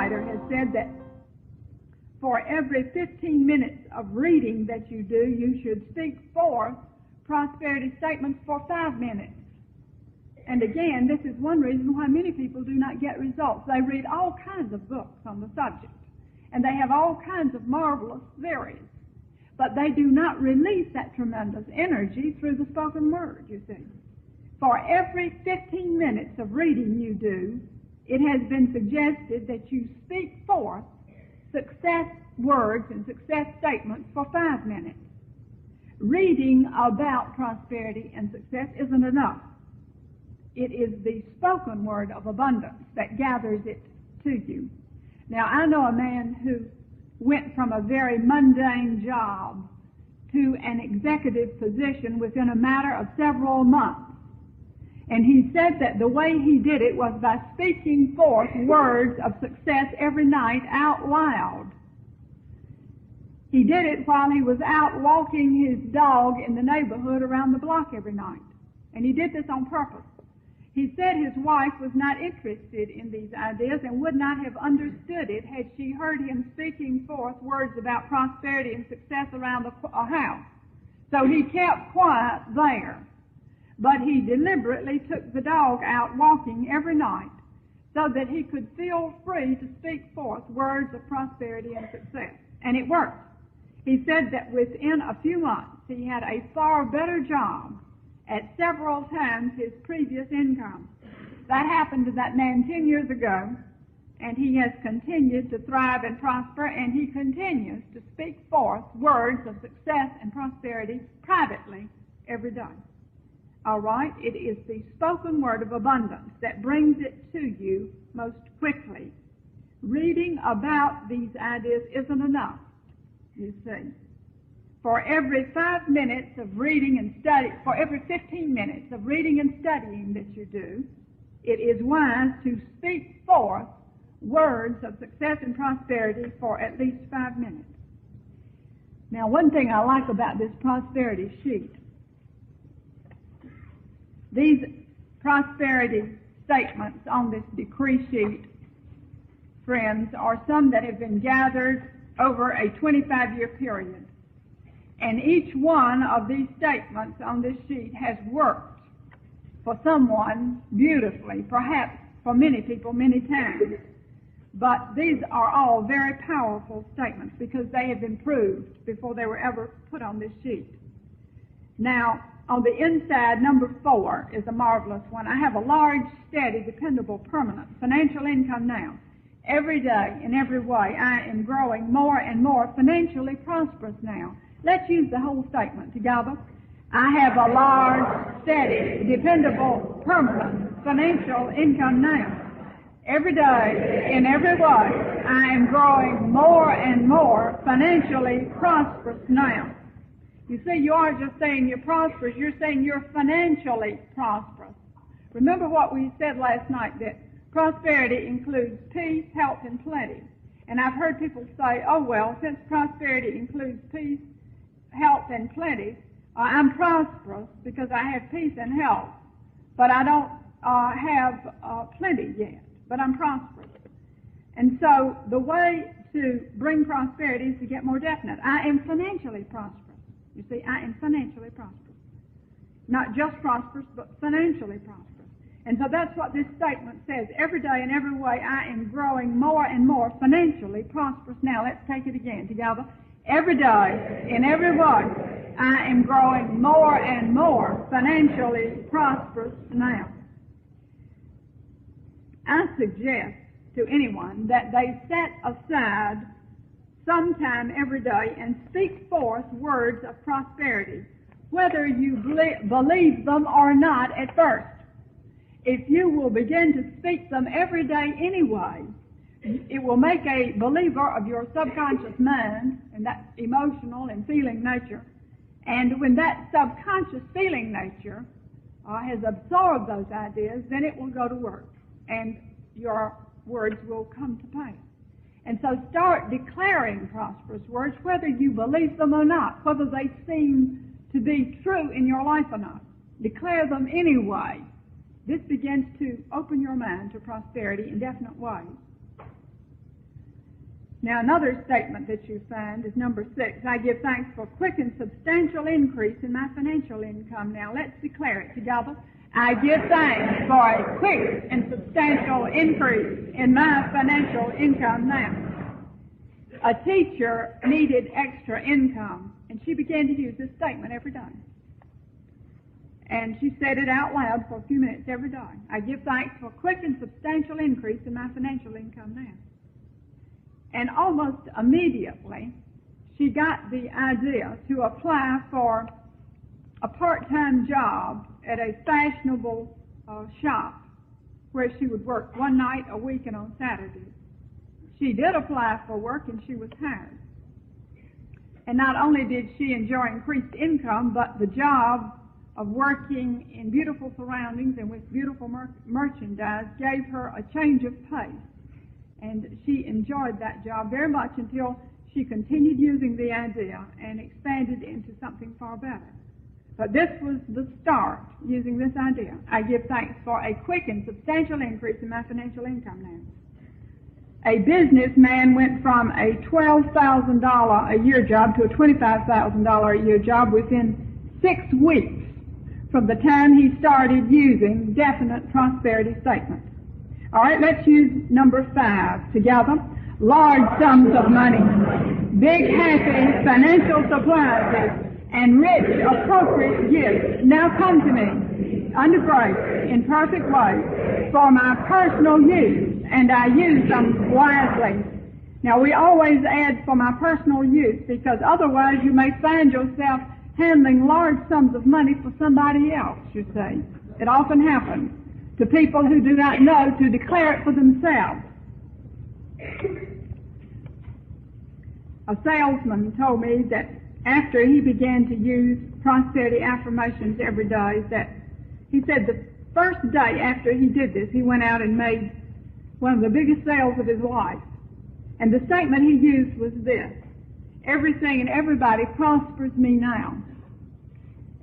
writer has said that for every 15 minutes of reading that you do, you should speak forth prosperity statements for 5 minutes. And again, this is one reason why many people do not get results. They read all kinds of books on the subject, and they have all kinds of marvelous theories, but they do not release that tremendous energy through the spoken word, you see. For every 15 minutes of reading you do, it has been suggested that you speak forth success words and success statements for 5 minutes. Reading about prosperity and success isn't enough. It is the spoken word of abundance that gathers it to you. Now, I know a man who went from a very mundane job to an executive position within a matter of several months. And he said that the way he did it was by speaking forth words of success every night out loud. He did it while he was out walking his dog in the neighborhood around the block every night. And he did this on purpose. He said his wife was not interested in these ideas and would not have understood it had she heard him speaking forth words about prosperity and success around a house. So he kept quiet there. But he deliberately took the dog out walking every night so that he could feel free to speak forth words of prosperity and success. And it worked. He said that within a few months he had a far better job at several times his previous income. That happened to that man 10 years ago, and he has continued to thrive and prosper, and he continues to speak forth words of success and prosperity privately every day. All right? It is the spoken word of abundance that brings it to you most quickly. Reading about these ideas isn't enough, you see. For every 5 minutes of reading and study, for every 15 minutes of reading and studying that you do, it is wise to speak forth words of success and prosperity for at least 5 minutes. Now, one thing I like about this prosperity sheet, these prosperity statements on this decree sheet, friends, are some that have been gathered over a 25-year period. And each one of these statements on this sheet has worked for someone beautifully, perhaps for many people many times. But these are all very powerful statements because they have been proved before they were ever put on this sheet. Now, on the inside, number 4 is a marvelous one. I have a large, steady, dependable, permanent financial income now. Every day, in every way, I am growing more and more financially prosperous now. Let's use the whole statement together. I have a large, steady, dependable, permanent financial income now. Every day, in every way, I am growing more and more financially prosperous now. You see, you aren't just saying you're prosperous, you're saying you're financially prosperous. Remember what we said last night, that prosperity includes peace, health, and plenty. And I've heard people say, oh, well, since prosperity includes peace, health, and plenty, I'm prosperous because I have peace and health, but I don't have plenty yet, but I'm prosperous. And so the way to bring prosperity is to get more definite. I am financially prosperous. You see, I am financially prosperous. Not just prosperous, but financially prosperous. And so that's what this statement says. Every day in every way, I am growing more and more financially prosperous. Now, let's take it again together. Every day, in every way, I am growing more and more financially prosperous now. I suggest to anyone that they set aside sometime every day and speak forth words of prosperity, whether you believe them or not at first. If you will begin to speak them every day anyway, it will make a believer of your subconscious mind, and that emotional and feeling nature. And when that subconscious feeling nature has absorbed those ideas, then it will go to work, and your words will come to pass. And so start declaring prosperous words, whether you believe them or not, whether they seem to be true in your life or not. Declare them anyway. This begins to open your mind to prosperity in definite ways. Now, another statement that you find is number 6. I give thanks for quick and substantial increase in my financial income. Now, let's declare it together. I give thanks for a quick and substantial increase in my financial income now. A teacher needed extra income, and she began to use this statement every day. And she said it out loud for a few minutes every day. I give thanks for a quick and substantial increase in my financial income now. And almost immediately, she got the idea to apply for a part-time job at a fashionable shop where she would work one night a week and on Saturdays. She did apply for work and she was hired. And not only did she enjoy increased income, but the job of working in beautiful surroundings and with beautiful merchandise gave her a change of pace. And she enjoyed that job very much until she continued using the idea and expanded into something far better. But this was the start, using this idea. I give thanks for a quick and substantial increase in my financial income now. A businessman went from a $12,000 a year job to a $25,000 a year job within 6 weeks from the time he started using definite prosperity statements. All right, let's use number 5 together. Large sums of money, big, happy financial supplies, and rich, appropriate gifts now come to me under grace in perfect way for my personal use, and I use them wisely. Now, we always add for my personal use because otherwise you may find yourself handling large sums of money for somebody else, you see. It often happens to people who do not know to declare it for themselves. A salesman told me that after he began to use prosperity affirmations every day, that he said the first day after he did this, he went out and made one of the biggest sales of his life. And the statement he used was this: everything and everybody prospers me now.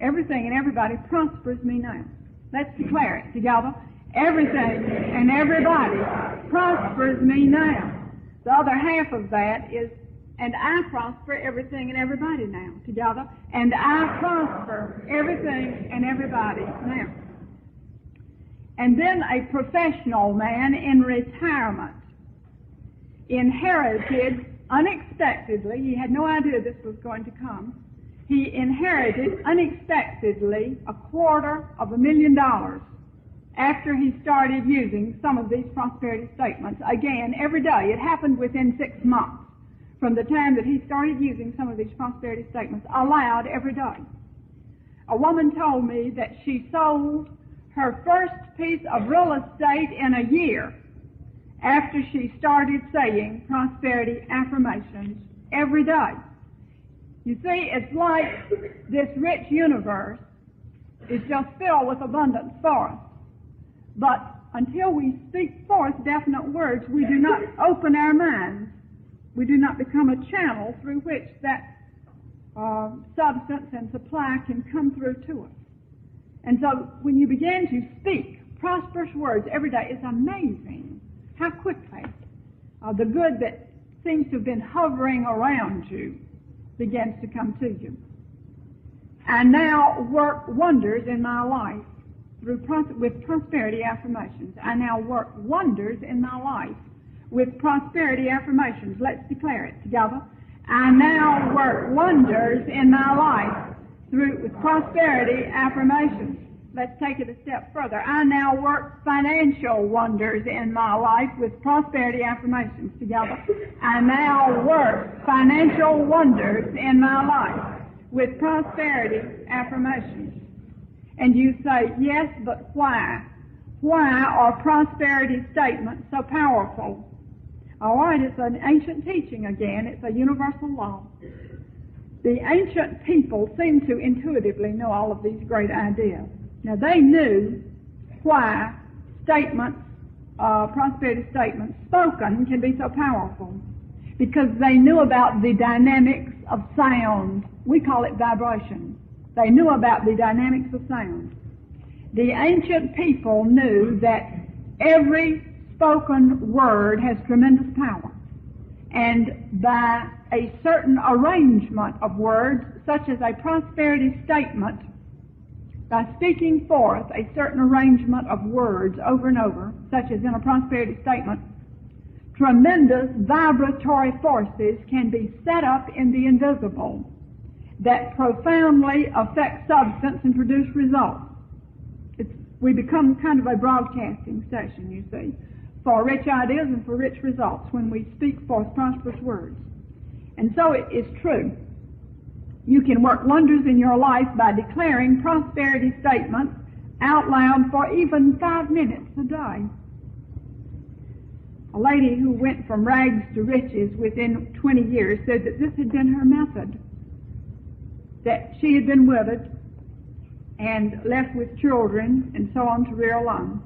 Everything and everybody prospers me now. Let's declare it together. Everything and everybody prospers me now. The other half of that is, and I prosper everything and everybody now. Together. And I prosper everything and everybody now. And then a professional man in retirement inherited unexpectedly, he had no idea this was going to come, he inherited unexpectedly $250,000 after he started using some of these prosperity statements. Again, every day. It happened within 6 months from the time that he started using some of these prosperity statements aloud every day. A woman told me that she sold her first piece of real estate in a year after she started saying prosperity affirmations every day. You see, it's like this rich universe is just filled with abundance for us. But until we speak forth definite words, we do not open our minds. We do not become a channel through which that substance and supply can come through to us. And so when you begin to speak prosperous words every day, it's amazing how quickly the good that seems to have been hovering around you begins to come to you. I now work wonders in my life with prosperity affirmations. I now work wonders in my life with prosperity affirmations. Let's declare it together. I now work wonders in my life with prosperity affirmations. Let's take it a step further. I now work financial wonders in my life with prosperity affirmations together. I now work financial wonders in my life with prosperity affirmations. And you say, yes, but why? Why are prosperity statements so powerful? All right, it's an ancient teaching again. It's a universal law. The ancient people seem to intuitively know all of these great ideas. Now, they knew why statements, prosperity statements spoken can be so powerful, because they knew about the dynamics of sound. We call it vibration. They knew about the dynamics of sound. The ancient people knew that every spoken word has tremendous power. and by a certain arrangement of words, such as a prosperity statement, by speaking forth a certain arrangement of words over and over, such as in a prosperity statement, tremendous vibratory forces can be set up in the invisible that profoundly affect substance and produce results. We become kind of a broadcasting station, you see, for rich ideas and for rich results when we speak forth prosperous words. And so it is true. You can work wonders in your life by declaring prosperity statements out loud for even 5 minutes a day. A lady who went from rags to riches within 20 years said that this had been her method, that she had been widowed and left with children and so on to rear alone.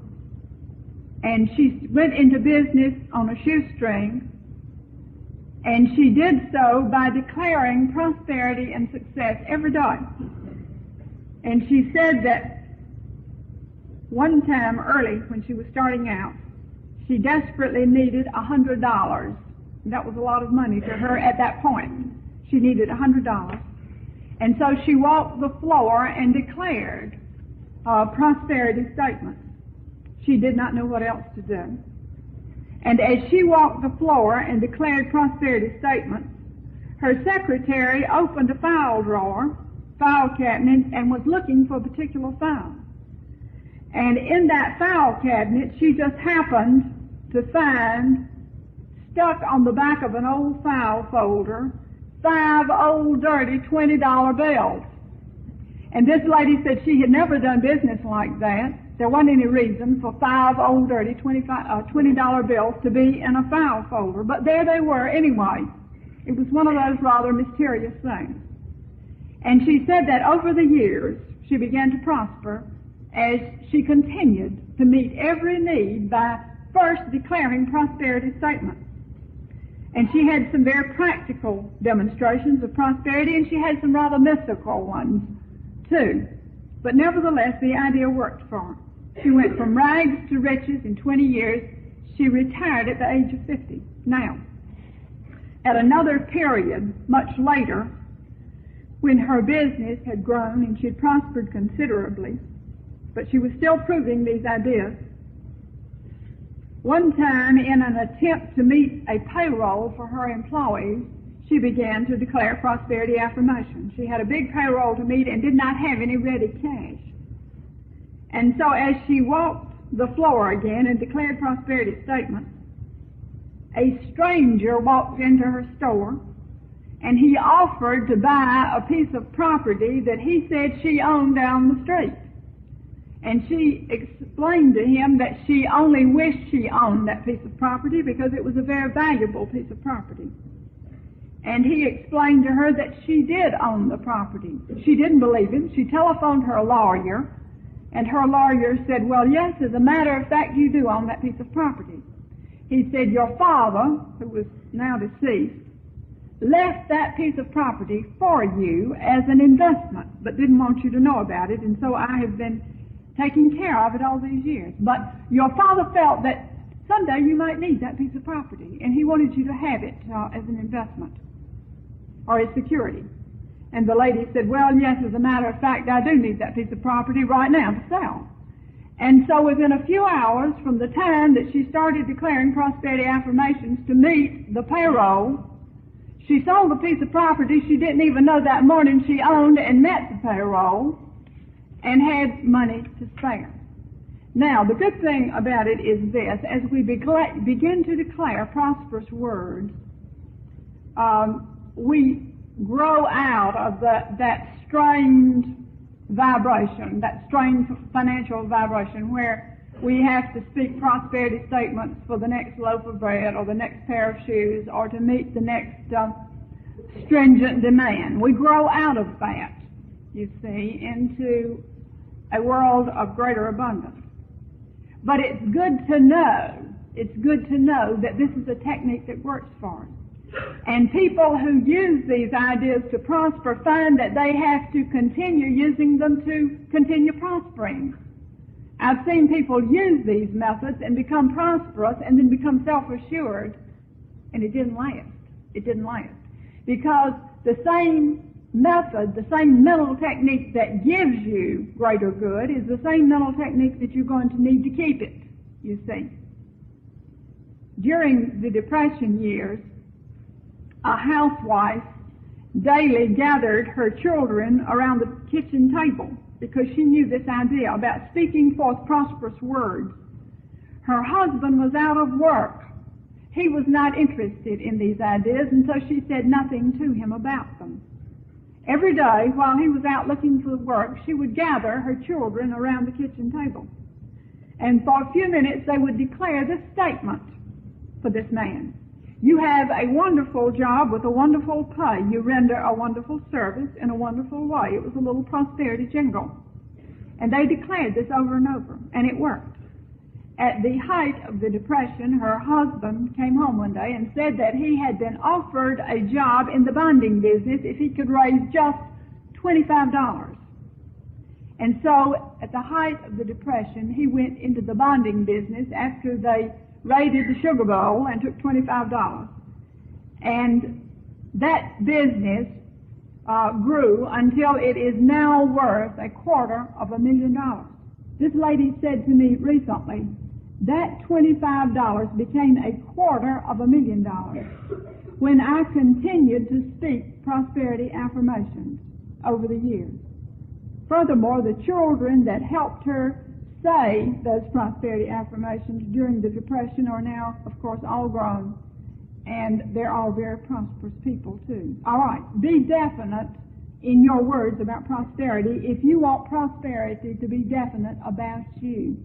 And she went into business on a shoestring, and she did so by declaring prosperity and success every day. And she said that one time early when she was starting out, she desperately needed $100. That was a lot of money to her at that point. She needed $100. And so she walked the floor and declared prosperity statements. She did not know what else to do. And as she walked the floor and declared prosperity statements, her secretary opened a file cabinet, and was looking for a particular file. And in that file cabinet, she just happened to find, stuck on the back of an old file folder, 5 old dirty $20 bills. And this lady said she had never done business like that. There wasn't any reason for 5 old dirty $20 bills to be in a file folder, but there they were anyway. It was one of those rather mysterious things. And she said that over the years she began to prosper as she continued to meet every need by first declaring prosperity statements. And she had some very practical demonstrations of prosperity, and she had some rather mystical ones too. But nevertheless, the idea worked for her. She went from rags to riches in 20 years. She retired at the age of 50. Now, at another period, much later, when her business had grown and she had prospered considerably, but she was still proving these ideas, one time in an attempt to meet a payroll for her employees, she began to declare prosperity affirmations. She had a big payroll to meet and did not have any ready cash. And so as she walked the floor again and declared prosperity statements, a stranger walked into her store, and he offered to buy a piece of property that he said she owned down the street. And she explained to him that she only wished she owned that piece of property because it was a very valuable piece of property. And he explained to her that she did own the property. She didn't believe him. She telephoned her lawyer, and her lawyer said, well, yes, as a matter of fact, you do own that piece of property. He said, your father, who was now deceased, left that piece of property for you as an investment, but didn't want you to know about it, and so I have been taking care of it all these years. But your father felt that someday you might need that piece of property, and he wanted you to have it as an investment or as security. And the lady said, well, yes, as a matter of fact, I do need that piece of property right now to sell. And so within a few hours from the time that she started declaring prosperity affirmations to meet the payroll, she sold the piece of property she didn't even know that morning she owned and met the payroll and had money to spare. Now, the good thing about it is this: as we begin to declare prosperous words, we grow out of that strained vibration, that strained financial vibration where we have to speak prosperity statements for the next loaf of bread or the next pair of shoes or to meet the next stringent demand. We grow out of that, you see, into a world of greater abundance. But it's good to know that this is a technique that works for us. And people who use these ideas to prosper find that they have to continue using them to continue prospering. I've seen people use these methods and become prosperous and then become self-assured, and it didn't last. It didn't last. Because the same method, the same mental technique that gives you greater good is the same mental technique that you're going to need to keep it, you see. During the Depression years, a housewife daily gathered her children around the kitchen table because she knew this idea about speaking forth prosperous words. Her husband was out of work. He was not interested in these ideas, and so she said nothing to him about them. Every day, while he was out looking for work, she would gather her children around the kitchen table. And for a few minutes, they would declare this statement for this man. You have a wonderful job with a wonderful pay. You render a wonderful service in a wonderful way. It was a little prosperity jingle. And they declared this over and over, and it worked. At the height of the Depression, her husband came home one day and said that he had been offered a job in the bonding business if he could raise just $25. And so, at the height of the Depression, he went into the bonding business after they raided the sugar bowl and took $25. And that business grew until it is now worth $250,000. This lady said to me recently, that $25 became $250,000 when I continued to speak prosperity affirmations over the years. Furthermore, the children that helped her say those prosperity affirmations during the Depression are now, of course, all grown, and they're all very prosperous people, too. All right, be definite in your words about prosperity if you want prosperity to be definite about you.